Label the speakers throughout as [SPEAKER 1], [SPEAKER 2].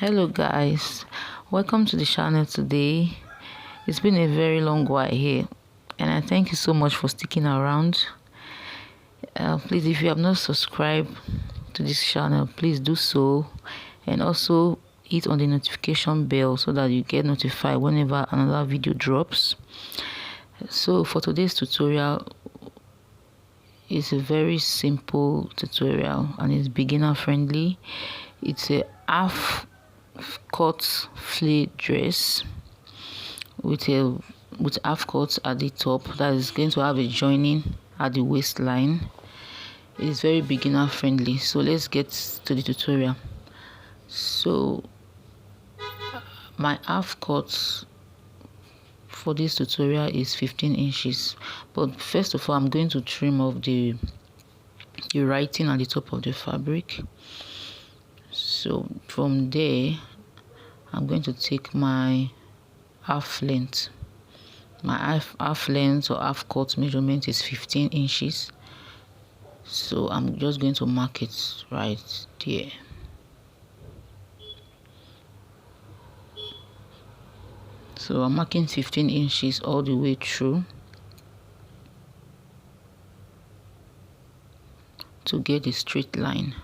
[SPEAKER 1] Hello guys, welcome to the channel today. It's been a very long while here and I thank you so much for sticking around. Please, if you have not subscribed to this channel, please do so, and also hit on the notification bell so that you get notified whenever another video drops. So for today's tutorial, it's a very simple tutorial and it's beginner friendly. It's a half cut flea dress with half cuts at the top that is going to have a joining at the waistline. It is very beginner friendly, so let's get to the tutorial. So my half cut for this tutorial is 15 inches, but first of all I'm going to trim off the writing at the top of the fabric. So from there I'm going to take my half length. My half length or half cut measurement is 15 inches. So I'm just going to mark it right there. So I'm marking 15 inches all the way through to get a straight line.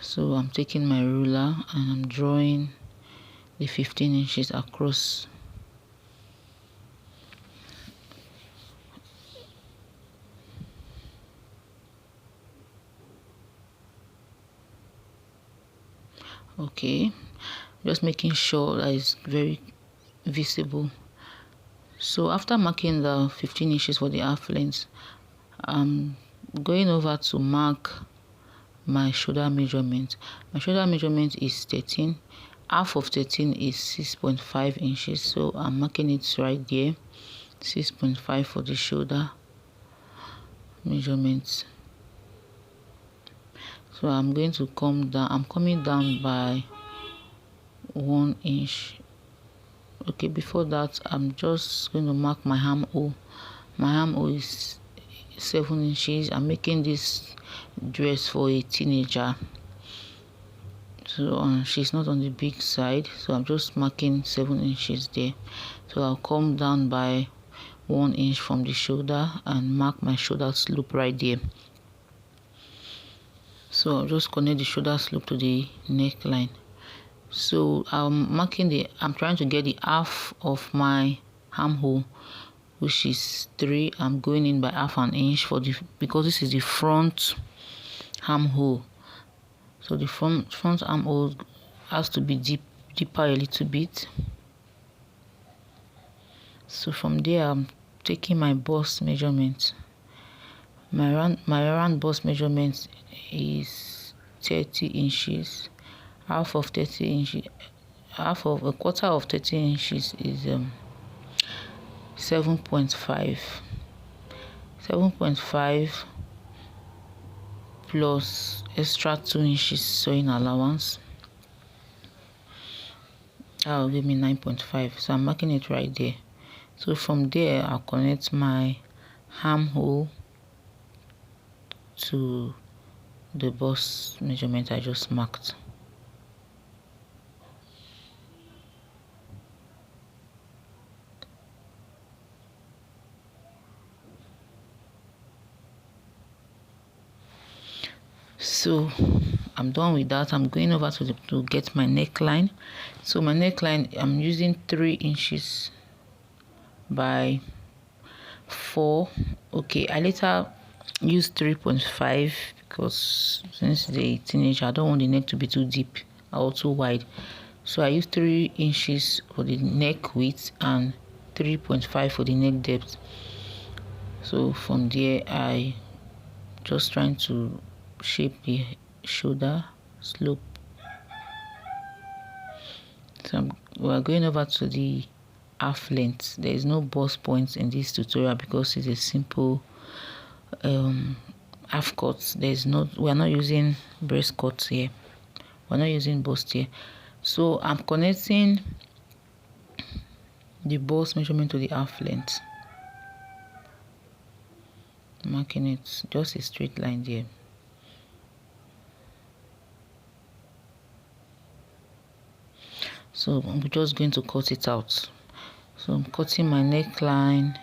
[SPEAKER 1] So I'm taking my ruler and I'm drawing the 15 inches across. Okay, just making sure that it's very visible. So after marking the 15 inches for the half length, I'm going over to mark my shoulder measurement. My shoulder measurement is 13. Half of 13 is 6.5 inches, so I'm marking it right there. 6.5 for the shoulder measurements. So I'm going to come down. I'm coming down by 1 inch. Okay, before that I'm just going to mark my armhole. My armhole is 7 inches. I'm making this dress for a teenager, so she's not on the big side, so I'm just marking 7 inches there. So I'll come down by 1 inch from the shoulder and mark my shoulder slope right there. So I'll just connect the shoulder slope to the neckline. So I'm trying to get the half of my armhole, which is 3. I'm going in by half an inch because this is the front armhole. So the front armhole has to be deeper a little bit. So from there I'm taking my bust measurement. My round bust measurement is 30 inches. Half of 30 inches, half of a quarter of 30 inches is 7.5. 7.5 plus extra 2 inches sewing allowance. That will give me 9.5. So I'm marking it right there. So from there I'll connect my armhole to the bust measurement I just marked. So I'm done with that. I'm going over to get my neckline. So my neckline, I'm using 3 inches by 4. Okay, I later use 3.5 because since the teenager I don't want the neck to be too deep or too wide. So I use 3 inches for the neck width and 3.5 for the neck depth. So from there I just trying to shape the shoulder slope. So we're going over to the half length. There is no bust points in this tutorial because it's a simple half cut. We're not using breast cuts here. We're not using bust here. So I'm connecting the bust measurement to the half length, marking it just a straight line there. So I'm just going to cut it out. So I'm cutting my neckline.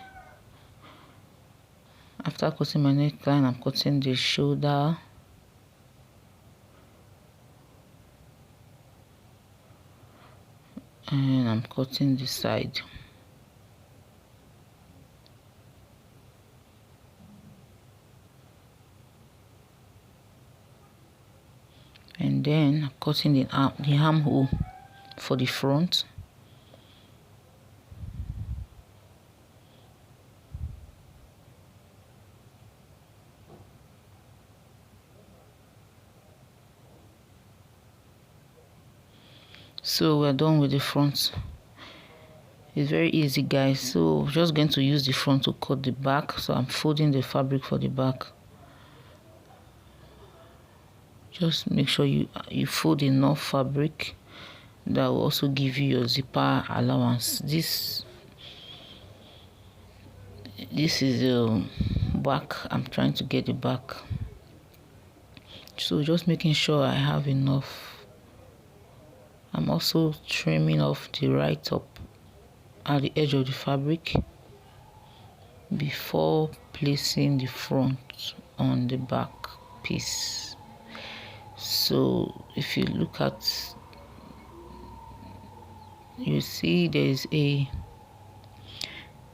[SPEAKER 1] After cutting my neckline, I'm cutting the shoulder. And I'm cutting the side. And then I'm cutting the armhole for the front. So we're done with the front. It's very easy, guys. So just going to use the front to cut the back. So I'm folding the fabric for the back. Just make sure you fold enough fabric that will also give you your zipper allowance. This is the back. I'm trying to get the back. So just making sure I have enough. I'm also trimming off the right top at the edge of the fabric before placing the front on the back piece. So if you look at, you see there is a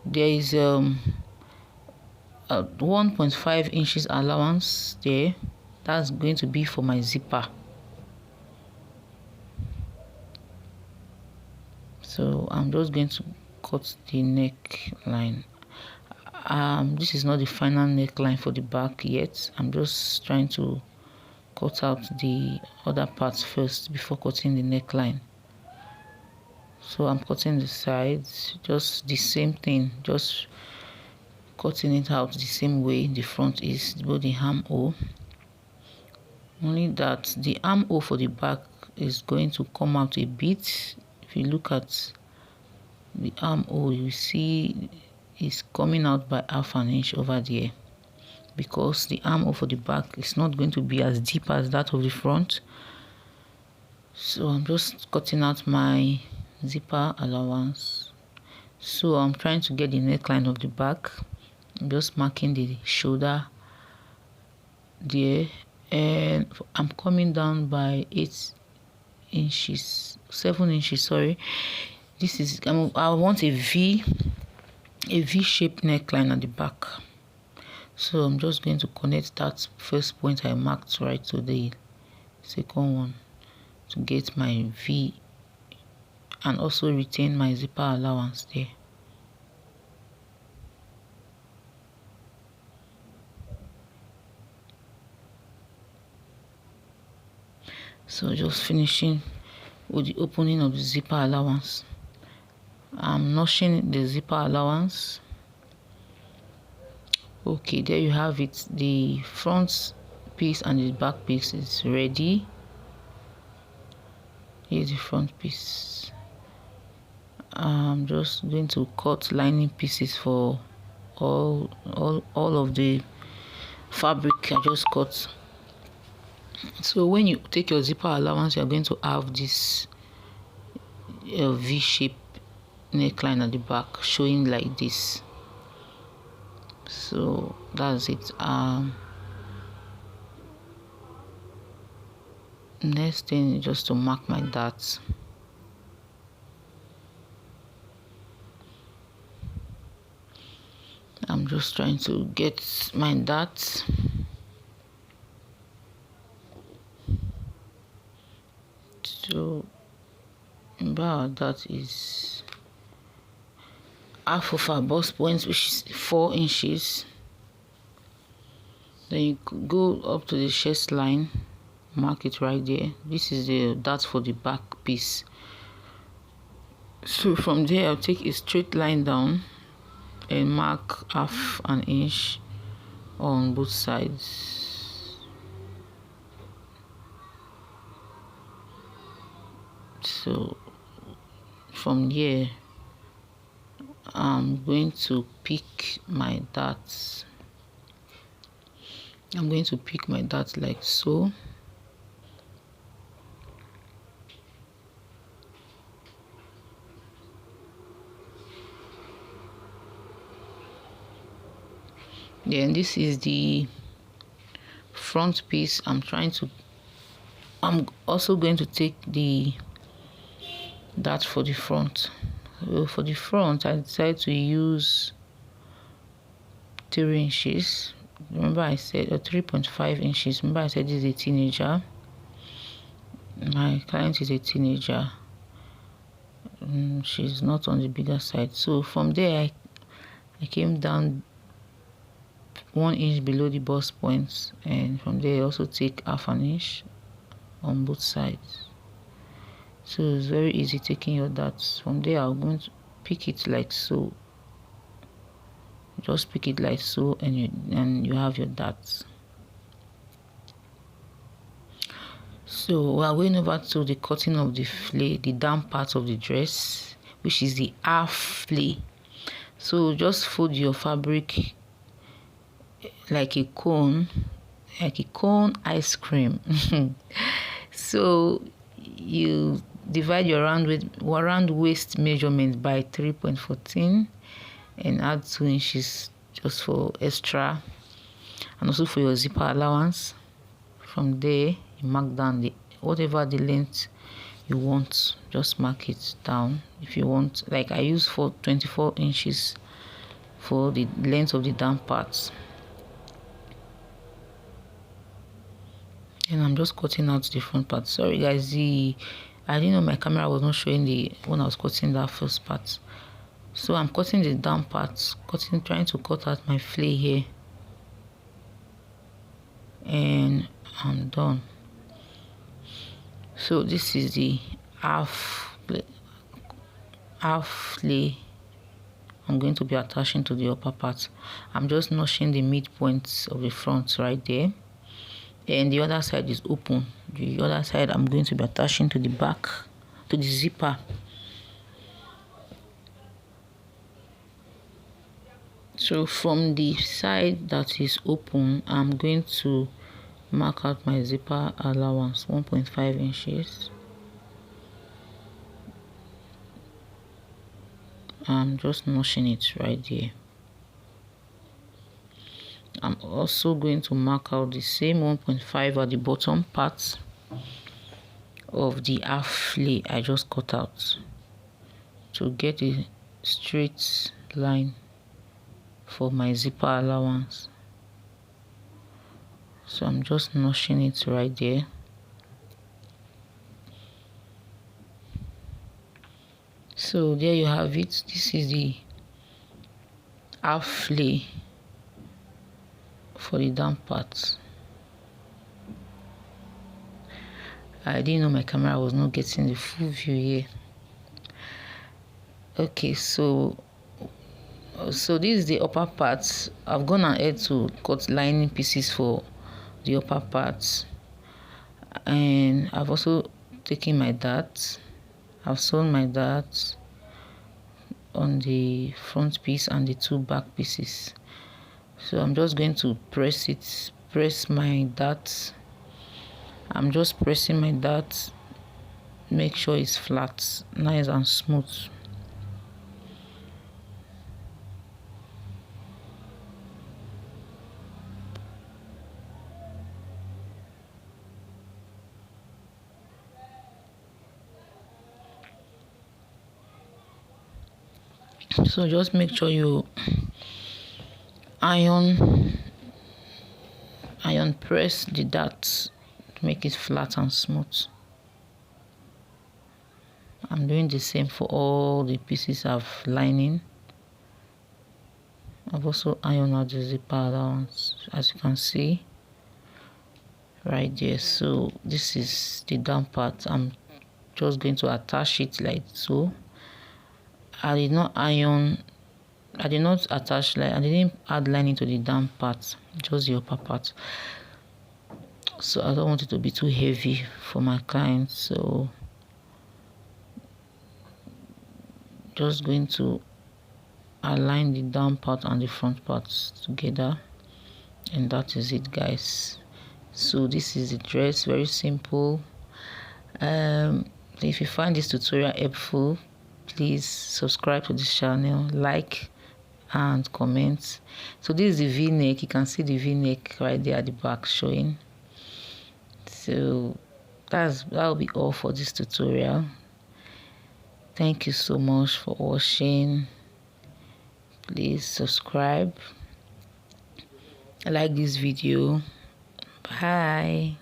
[SPEAKER 1] 1.5 inches allowance there. That's going to be for my zipper. So I'm just going to cut the neckline. This is not the final neckline for the back yet. I'm just trying to cut out the other parts first before cutting the neckline. So I'm cutting the sides, just the same thing, just cutting it out the same way the front is, both the armhole. Only that the armhole for the back is going to come out a bit. If you look at the armhole, you see it's coming out by half an inch over there, because the armhole for the back is not going to be as deep as that of the front. So I'm just cutting out my zipper allowance. So I'm trying to get the neckline of the back. I'm just marking the shoulder there, and I'm coming down by 7 inches, sorry. This is, I want a V-shaped neckline at the back. So I'm just going to connect that first point I marked right to the second one to get my V and also retain my zipper allowance there. So just finishing with the opening of the zipper allowance. I'm notching the zipper allowance. Okay, there you have it. The front piece and the back piece is ready. Here's the front piece. I'm just going to cut lining pieces for all of the fabric I just cut. So when you take your zipper allowance, you're going to have this V-shaped neckline at the back showing like this. So that's it. Next thing is just to mark my darts. I'm just trying to get my darts. So about that is half of our bust point, which is 4 inches. Then you go up to the chest line, mark it right there. This is the dart for the back piece. So from there I'll take a straight line down and mark half an inch on both sides. So from here I'm going to pick my darts. I'm going to pick my darts like so. Then this is the front piece. I'm also going to take that for the front. So for the front, I decided to use 3 inches. Remember I said, or 3.5 inches. Remember I said this is a teenager. My client is a teenager. She's not on the bigger side. So from there, I came down 1 inch below the bust point, and from there I also take half an inch on both sides. So it's very easy taking your darts. From there I'm going to pick it like so. Just pick it like so, and you have your darts. So we are going over to the cutting of the flay, the down part of the dress, which is the half flay. So just fold your fabric like a cone ice cream. So you divide your round waist measurement by 3.14 and add 2 inches just for extra, and also for your zipper allowance. From there you mark down whatever the length you want, just mark it down. If you want, like I use for 24 inches for the length of the down parts. And I'm just cutting out the front part. Sorry guys, I didn't know my camera was not showing when I was cutting that first part. So I'm cutting the down parts, trying to cut out my flay here, and I'm done. So this is the half flay I'm going to be attaching to the upper part. I'm just notching the midpoints of the front right there, and the other side is open. The other side I'm going to be attaching to the back, to the zipper. So from the side that is open, I'm going to mark out my zipper allowance, 1.5 inches. I'm just notching it right there. I'm also going to mark out the same 1.5 at the bottom part of the half flay I just cut out to get a straight line for my zipper allowance. So I'm just notching it right there. So there you have it. This is the half flay for the down part. I didn't know my camera was not getting the full view here. Okay, so this is the upper part. I've gone ahead to cut lining pieces for the upper part, and I've also taken my darts. I've sewn my darts on the front piece and the 2 back pieces. So I'm just going to press my darts. I'm just pressing my darts, make sure it's flat, nice and smooth. So just make sure you iron press the darts to make it flat and smooth. I'm doing the same for all the pieces I've lining. I've also ironed out the zipper allowance, as you can see right there. So this is the down part. I'm just going to attach it like so. I did not attach, like I didn't add lining to the down part, just the upper part. So I don't want it to be too heavy for my client. So just going to align the down part and the front parts together, and that is it, guys. So this is the dress, very simple. If you find this tutorial helpful, please subscribe to this channel, like and comment. So this is the v-neck. You can see the v-neck right there at the back showing. So that'll be all for this tutorial. Thank you so much for watching. Please subscribe, like this video. Bye.